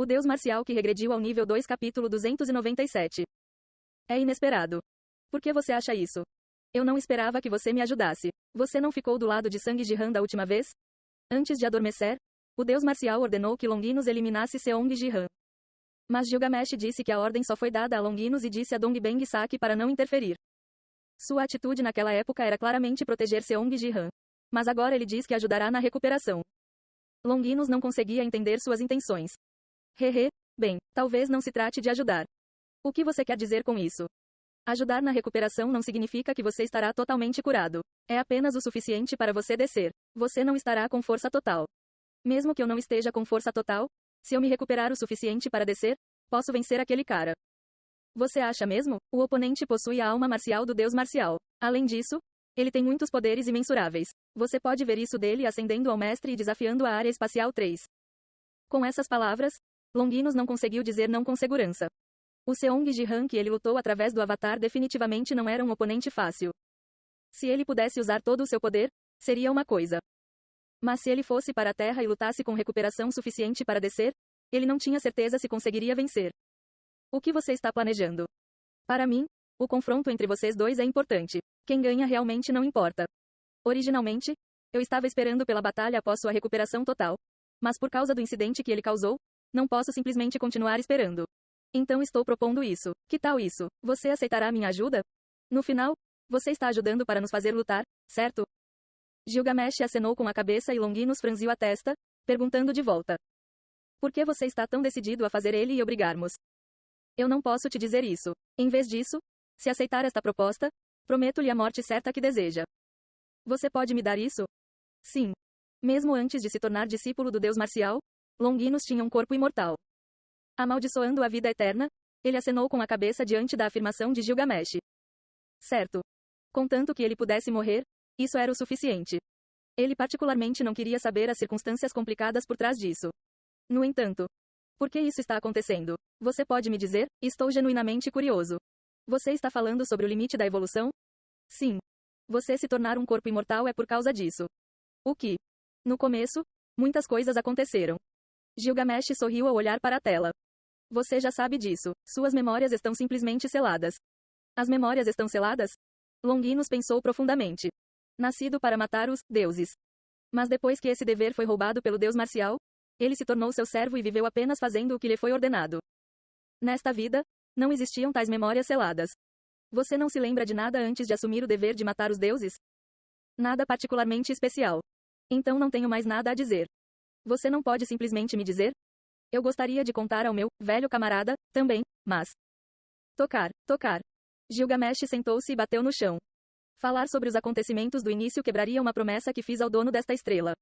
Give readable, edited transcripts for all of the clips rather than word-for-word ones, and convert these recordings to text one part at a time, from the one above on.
O Deus Marcial que regrediu ao nível 2 capítulo 297. É inesperado. Por que você acha isso? Eu não esperava que você me ajudasse. Você não ficou do lado de Sang Jihan da última vez? Antes de adormecer, o Deus Marcial ordenou que Longinus eliminasse Seong Jihan. Mas Gilgamesh disse que a ordem só foi dada a Longinus e disse a Dongbeng Saki para não interferir. Sua atitude naquela época era claramente proteger Seong Jihan. Mas agora ele diz que ajudará na recuperação. Longinus não conseguia entender suas intenções. Hehe, bem, talvez não se trate de ajudar. O que você quer dizer com isso? Ajudar na recuperação não significa que você estará totalmente curado. É apenas o suficiente para você descer. Você não estará com força total. Mesmo que eu não esteja com força total, se eu me recuperar o suficiente para descer, posso vencer aquele cara. Você acha mesmo? O oponente possui a alma marcial do Deus Marcial. Além disso, ele tem muitos poderes imensuráveis. Você pode ver isso dele ascendendo ao mestre e desafiando a área espacial 3. Com essas palavras, Longinus não conseguiu dizer não com segurança. O Seong Jihan que ele lutou através do Avatar definitivamente não era um oponente fácil. Se ele pudesse usar todo o seu poder, seria uma coisa. Mas se ele fosse para a Terra e lutasse com recuperação suficiente para descer, ele não tinha certeza se conseguiria vencer. O que você está planejando? Para mim, o confronto entre vocês dois é importante. Quem ganha realmente não importa. Originalmente, eu estava esperando pela batalha após sua recuperação total. Mas por causa do incidente que ele causou, não posso simplesmente continuar esperando. Então estou propondo isso. Que tal isso? Você aceitará minha ajuda? No final, você está ajudando para nos fazer lutar, certo? Gilgamesh acenou com a cabeça e Longinus franziu a testa, perguntando de volta. Por que você está tão decidido a fazer ele e obrigarmos? Eu não posso te dizer isso. Em vez disso, se aceitar esta proposta, prometo-lhe a morte certa que deseja. Você pode me dar isso? Sim. Mesmo antes de se tornar discípulo do Deus Marcial, Longinus tinha um corpo imortal. Amaldiçoando a vida eterna, ele acenou com a cabeça diante da afirmação de Gilgamesh. Certo. Contanto que ele pudesse morrer, isso era o suficiente. Ele particularmente não queria saber as circunstâncias complicadas por trás disso. No entanto, por que isso está acontecendo? Você pode me dizer? Estou genuinamente curioso. Você está falando sobre o limite da evolução? Sim. Você se tornar um corpo imortal é por causa disso. O que? No começo, muitas coisas aconteceram. Gilgamesh sorriu ao olhar para a tela. Você já sabe disso. Suas memórias estão simplesmente seladas. As memórias estão seladas? Longinus pensou profundamente. Nascido para matar os deuses. Mas depois que esse dever foi roubado pelo Deus Marcial, ele se tornou seu servo e viveu apenas fazendo o que lhe foi ordenado. Nesta vida, não existiam tais memórias seladas. Você não se lembra de nada antes de assumir o dever de matar os deuses? Nada particularmente especial. Então não tenho mais nada a dizer. Você não pode simplesmente me dizer? Eu gostaria de contar ao meu velho camarada, também, mas... Tocar. Gilgamesh sentou-se e bateu no chão. Falar sobre os acontecimentos do início quebraria uma promessa que fiz ao dono desta estrela.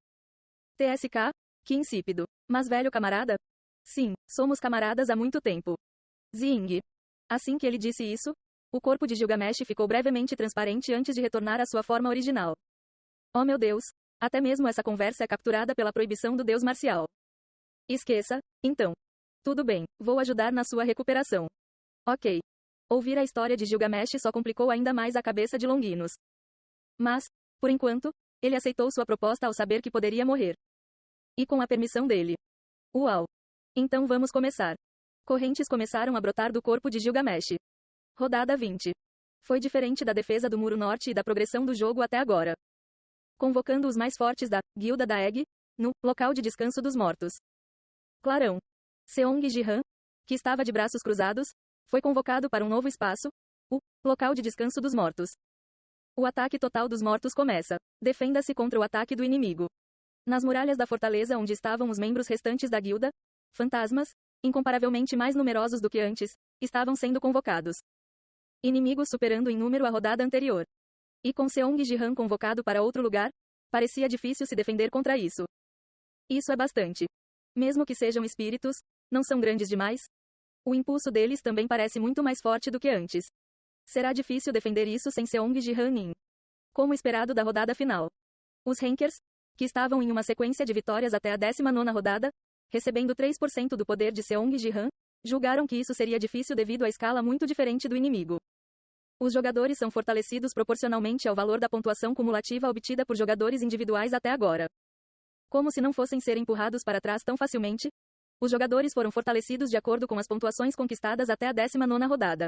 TSK? Que insípido. Mas velho camarada? Sim, somos camaradas há muito tempo. Zing. Assim que ele disse isso, o corpo de Gilgamesh ficou brevemente transparente antes de retornar à sua forma original. Oh meu Deus! Até mesmo essa conversa é capturada pela proibição do Deus Marcial. Esqueça, então. Tudo bem, vou ajudar na sua recuperação. Ok. Ouvir a história de Gilgamesh só complicou ainda mais a cabeça de Longinus. Mas, por enquanto, ele aceitou sua proposta ao saber que poderia morrer. E com a permissão dele. Uau! Então vamos começar. Correntes começaram a brotar do corpo de Gilgamesh. Rodada 20. Foi diferente da defesa do Muro Norte e da progressão do jogo até agora. Convocando os mais fortes da Guilda da Egg, no local de descanso dos mortos. Clarão. Seong Jihan, que estava de braços cruzados, foi convocado para um novo espaço, o local de descanso dos mortos. O ataque total dos mortos começa. Defenda-se contra o ataque do inimigo. Nas muralhas da fortaleza onde estavam os membros restantes da guilda, fantasmas, incomparavelmente mais numerosos do que antes, estavam sendo convocados. Inimigos superando em número a rodada anterior. E com Seong Jihan convocado para outro lugar, parecia difícil se defender contra isso. Isso é bastante. Mesmo que sejam espíritos, não são grandes demais? O impulso deles também parece muito mais forte do que antes. Será difícil defender isso sem Seong Jihan. Como esperado da rodada final. Os Rankers, que estavam em uma sequência de vitórias até a 19ª rodada, recebendo 3% do poder de Seong Jihan, julgaram que isso seria difícil devido à escala muito diferente do inimigo. Os jogadores são fortalecidos proporcionalmente ao valor da pontuação cumulativa obtida por jogadores individuais até agora. Como se não fossem ser empurrados para trás tão facilmente, Os jogadores foram fortalecidos de acordo com as pontuações conquistadas até a 19ª rodada.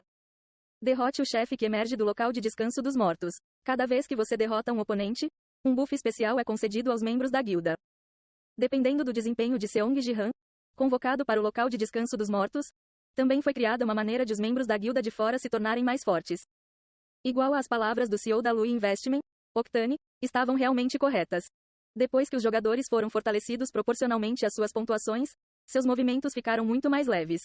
Derrote o chefe que emerge do local de descanso dos mortos. Cada vez que você derrota um oponente, um buff especial é concedido aos membros da guilda. Dependendo do desempenho de Seong Ji-han, convocado para o local de descanso dos mortos, também foi criada uma maneira de os membros da guilda de fora se tornarem mais fortes. Igual às palavras do CEO da Lui Investment, Octane, estavam realmente corretas. Depois que os jogadores foram fortalecidos proporcionalmente às suas pontuações, seus movimentos ficaram muito mais leves.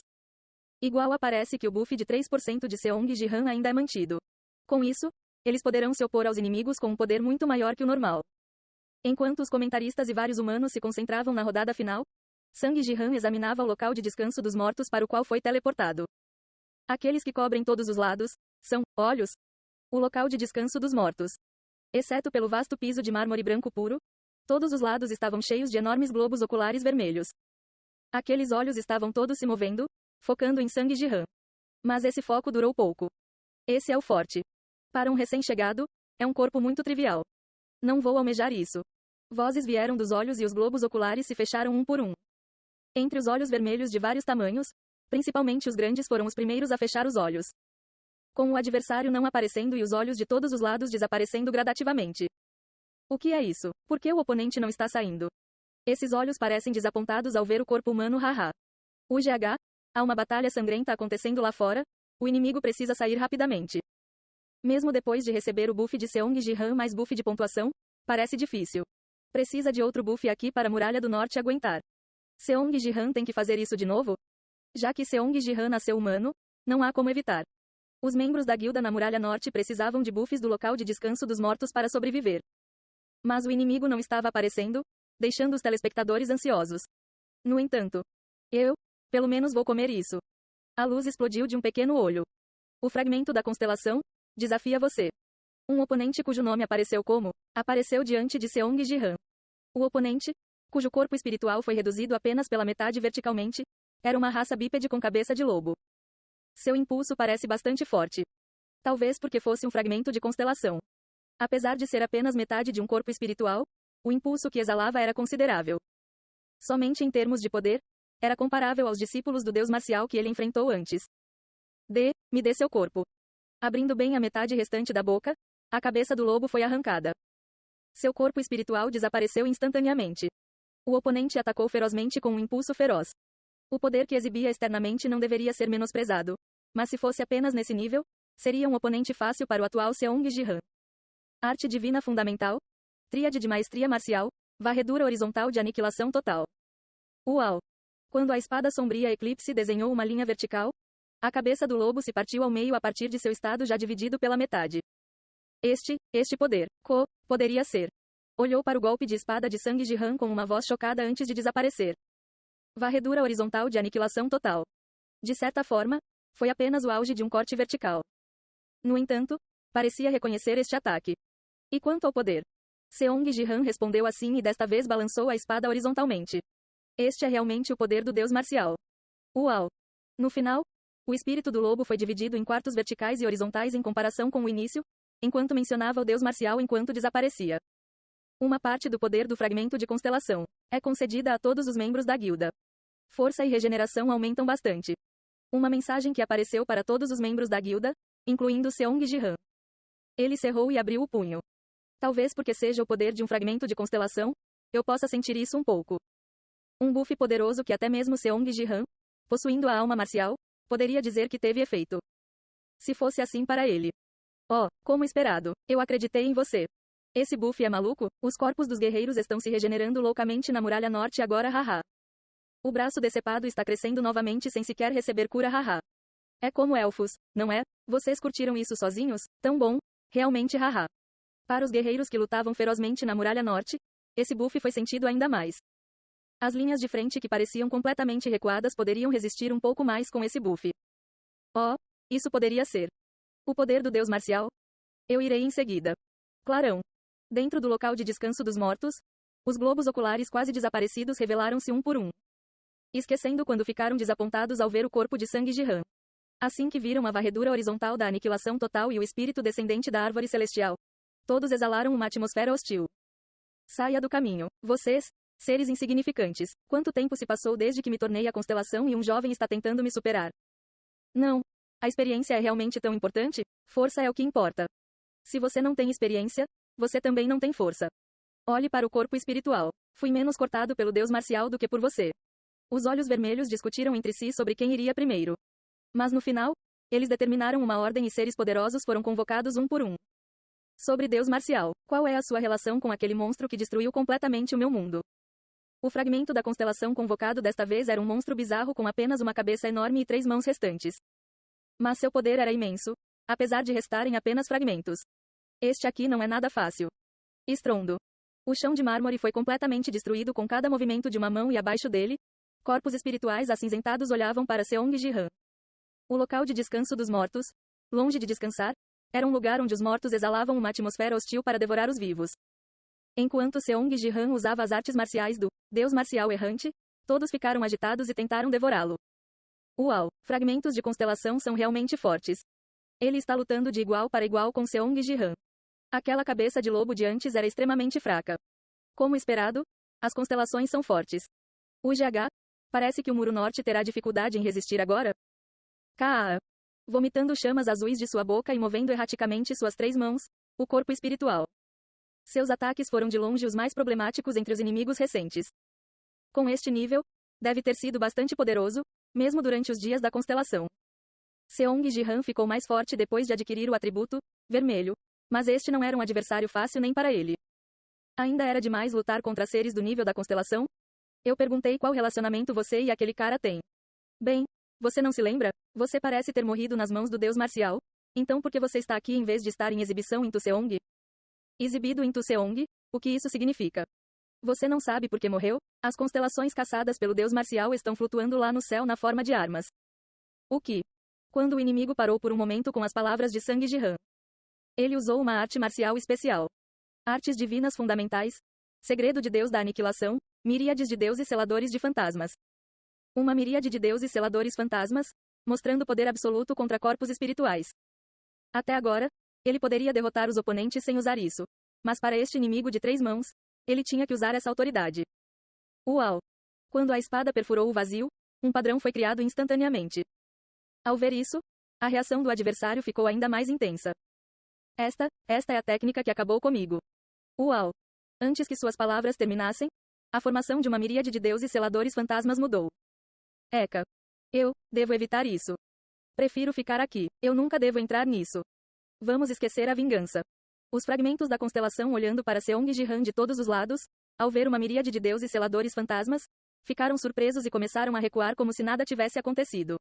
Igual aparece que o buff de 3% de Seong Ji-han ainda é mantido. Com isso, eles poderão se opor aos inimigos com um poder muito maior que o normal. Enquanto os comentaristas e vários humanos se concentravam na rodada final, Sang Ji-han examinava o local de descanso dos mortos para o qual foi teleportado. Aqueles que cobrem todos os lados são olhos, o local de descanso dos mortos. Exceto pelo vasto piso de mármore branco puro, todos os lados estavam cheios de enormes globos oculares vermelhos. Aqueles olhos estavam todos se movendo, focando em Sang Ji-han. Mas esse foco durou pouco. Esse é o forte. Para um recém-chegado, é um corpo muito trivial. Não vou almejar isso. Vozes vieram dos olhos e os globos oculares se fecharam um por um. Entre os olhos vermelhos de vários tamanhos, principalmente os grandes foram os primeiros a fechar os olhos. Com o adversário não aparecendo e os olhos de todos os lados desaparecendo gradativamente. O que é isso? Por que o oponente não está saindo? Esses olhos parecem desapontados ao ver o corpo humano haha. UGH, há uma batalha sangrenta acontecendo lá fora, o inimigo precisa sair rapidamente. Mesmo depois de receber o buff de Seong Ji-han mais buff de pontuação, parece difícil. Precisa de outro buff aqui para a Muralha do Norte aguentar. Seong Ji-han tem que fazer isso de novo? Já que Seong Ji-han nasceu humano, não há como evitar. Os membros da guilda na Muralha Norte precisavam de buffs do local de descanso dos mortos para sobreviver. Mas o inimigo não estava aparecendo, deixando os telespectadores ansiosos. No entanto, pelo menos vou comer isso. A luz explodiu de um pequeno olho. O fragmento da constelação desafia você. Um oponente cujo nome apareceu diante de Seong Ji-han. O oponente, cujo corpo espiritual foi reduzido apenas pela metade verticalmente, era uma raça bípede com cabeça de lobo. Seu impulso parece bastante forte. Talvez porque fosse um fragmento de constelação. Apesar de ser apenas metade de um corpo espiritual, o impulso que exalava era considerável. Somente em termos de poder, era comparável aos discípulos do deus marcial que ele enfrentou antes. Me dê seu corpo. Abrindo bem a metade restante da boca, a cabeça do lobo foi arrancada. Seu corpo espiritual desapareceu instantaneamente. O oponente atacou ferozmente com um impulso feroz. O poder que exibia externamente não deveria ser menosprezado. Mas se fosse apenas nesse nível, seria um oponente fácil para o atual Seong Ji-han. Arte divina fundamental, tríade de maestria marcial, varredura horizontal de aniquilação total. Uau! Quando a espada sombria Eclipse desenhou uma linha vertical, a cabeça do lobo se partiu ao meio a partir de seu estado já dividido pela metade. Este poder, poderia ser. Olhou para o golpe de espada de Sang Ji-han com uma voz chocada antes de desaparecer. Varredura horizontal de aniquilação total. De certa forma, foi apenas o auge de um corte vertical. No entanto, parecia reconhecer este ataque. E quanto ao poder? Seong Ji-han respondeu assim e desta vez balançou a espada horizontalmente. Este é realmente o poder do deus marcial. Uau! No final, o espírito do lobo foi dividido em quartos verticais e horizontais em comparação com o início, enquanto mencionava o deus marcial enquanto desaparecia. Uma parte do poder do fragmento de constelação é concedida a todos os membros da guilda. Força e regeneração aumentam bastante. Uma mensagem que apareceu para todos os membros da guilda, incluindo Seong Ji-han. Ele cerrou e abriu o punho. Talvez porque seja o poder de um fragmento de constelação, eu possa sentir isso um pouco. Um buff poderoso que até mesmo Seong Ji-han, possuindo a alma marcial, poderia dizer que teve efeito. Se fosse assim para ele. Como esperado, eu acreditei em você. Esse buff é maluco? Os corpos dos guerreiros estão se regenerando loucamente na Muralha Norte agora haha. O braço decepado está crescendo novamente sem sequer receber cura haha. É como elfos, não é? Vocês curtiram isso sozinhos? Tão bom, realmente haha. Para os guerreiros que lutavam ferozmente na Muralha Norte, esse buff foi sentido ainda mais. As linhas de frente que pareciam completamente recuadas poderiam resistir um pouco mais com esse buff. Isso poderia ser. O poder do deus marcial? Eu irei em seguida. Clarão. Dentro do local de descanso dos mortos, os globos oculares quase desaparecidos revelaram-se um por um. Esquecendo quando ficaram desapontados ao ver o corpo de Sang Ji-han. Assim que viram a varredura horizontal da aniquilação total e o espírito descendente da árvore celestial, todos exalaram uma atmosfera hostil. Saia do caminho. Vocês Seres insignificantes. Quanto tempo se passou desde que me tornei a constelação e um jovem está tentando me superar? Não. A experiência é realmente tão importante? Força é o que importa. Se você não tem experiência, você também não tem força. Olhe para o corpo espiritual. Fui menos cortado pelo Deus marcial do que por você. Os olhos vermelhos discutiram entre si sobre quem iria primeiro. Mas no final, eles determinaram uma ordem e seres poderosos foram convocados um por um. Sobre Deus marcial. Qual é a sua relação com aquele monstro que destruiu completamente o meu mundo? O fragmento da constelação convocado desta vez era um monstro bizarro com apenas uma cabeça enorme e 3 mãos restantes. Mas seu poder era imenso, apesar de restarem apenas fragmentos. Este aqui não é nada fácil. Estrondo. O chão de mármore foi completamente destruído com cada movimento de uma mão e abaixo dele, corpos espirituais acinzentados olhavam para Seong Ji-han. O local de descanso dos mortos, longe de descansar, era um lugar onde os mortos exalavam uma atmosfera hostil para devorar os vivos. Enquanto Seong Ji-han usava as artes marciais do Deus marcial errante, todos ficaram agitados e tentaram devorá-lo. Uau, fragmentos de constelação são realmente fortes. Ele está lutando de igual para igual com Seong Ji-han. Aquela cabeça de lobo de antes era extremamente fraca. Como esperado, as constelações são fortes. O GH, parece que o muro norte terá dificuldade em resistir agora? Kaa. Vomitando chamas azuis de sua boca e movendo erraticamente suas 3 mãos, o corpo espiritual. Seus ataques foram de longe os mais problemáticos entre os inimigos recentes. Com este nível, deve ter sido bastante poderoso, mesmo durante os dias da constelação. Seong Ji-han ficou mais forte depois de adquirir o atributo vermelho, mas este não era um adversário fácil nem para ele. Ainda era demais lutar contra seres do nível da constelação? Eu perguntei qual relacionamento você e aquele cara têm. Bem, você não se lembra? Você parece ter morrido nas mãos do Deus marcial? Então por que você está aqui em vez de estar em exibição em Tuseong? Exibido em Tuseong? O que isso significa? Você não sabe por que morreu? As constelações caçadas pelo Deus marcial estão flutuando lá no céu na forma de armas. O que? Quando o inimigo parou por um momento com as palavras de Sang Ji-han. Ele usou uma arte marcial especial. Artes divinas fundamentais. Segredo de Deus da aniquilação. Miríades de deuses seladores de fantasmas. Uma miríade de deuses seladores fantasmas, mostrando poder absoluto contra corpos espirituais. Até agora, ele poderia derrotar os oponentes sem usar isso. Mas para este inimigo de 3 mãos, ele tinha que usar essa autoridade. Uau! Quando a espada perfurou o vazio, um padrão foi criado instantaneamente. Ao ver isso, a reação do adversário ficou ainda mais intensa. Esta é a técnica que acabou comigo. Uau! Antes que suas palavras terminassem, a formação de uma miríade de deuses seladores fantasmas mudou. Eka. Eu devo evitar isso. Prefiro ficar aqui. Eu nunca devo entrar nisso. Vamos esquecer a vingança. Os fragmentos da constelação olhando para Seong Ji-han de todos os lados, ao ver uma miríade de deuses seladores fantasmas, ficaram surpresos e começaram a recuar como se nada tivesse acontecido.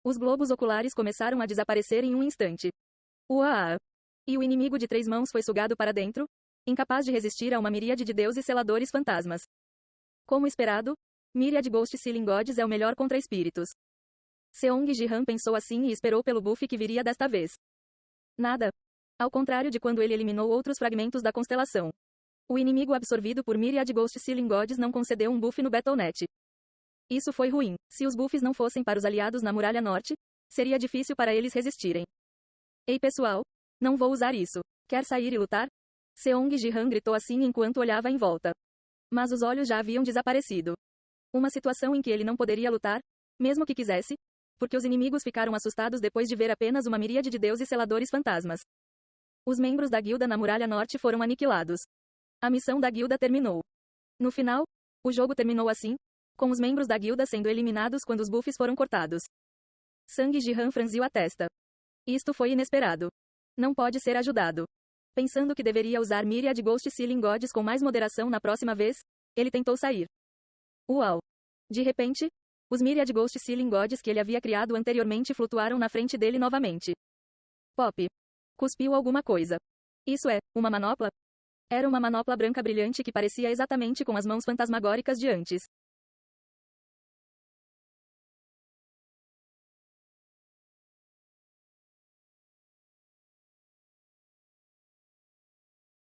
Os globos oculares começaram a desaparecer em um instante. Uau! E o inimigo de 3 mãos foi sugado para dentro, incapaz de resistir a uma miríade de deuses seladores fantasmas. Como esperado, Myriad Ghost Sealing Gods é o melhor contra espíritos. Seong Ji-han pensou assim e esperou pelo buff que viria desta vez. Nada. Ao contrário de quando ele eliminou outros fragmentos da constelação. O inimigo absorvido por Myriad Ghost Sealing Gods não concedeu um buff no Battle.net. Isso foi ruim. Se os buffs não fossem para os aliados na Muralha Norte, seria difícil para eles resistirem. Ei pessoal, não vou usar isso. Quer sair e lutar? Seong Ji-han gritou assim enquanto olhava em volta. Mas os olhos já haviam desaparecido. Uma situação em que ele não poderia lutar, mesmo que quisesse, porque os inimigos ficaram assustados depois de ver apenas uma miríade de deuses seladores fantasmas. Os membros da guilda na Muralha Norte foram aniquilados. A missão da guilda terminou. No final, o jogo terminou assim, com os membros da guilda sendo eliminados quando os buffs foram cortados. Sang Ji-han franziu a testa. Isto foi inesperado. Não pode ser ajudado. Pensando que deveria usar Myriad Ghost Sealing Gods com mais moderação na próxima vez, ele tentou sair. Uau! De repente, os Myriad Ghost Sealing Gods que ele havia criado anteriormente flutuaram na frente dele novamente. Pop. Cuspiu alguma coisa. Isso é, uma manopla? Era uma manopla branca brilhante que parecia exatamente com as mãos fantasmagóricas de antes.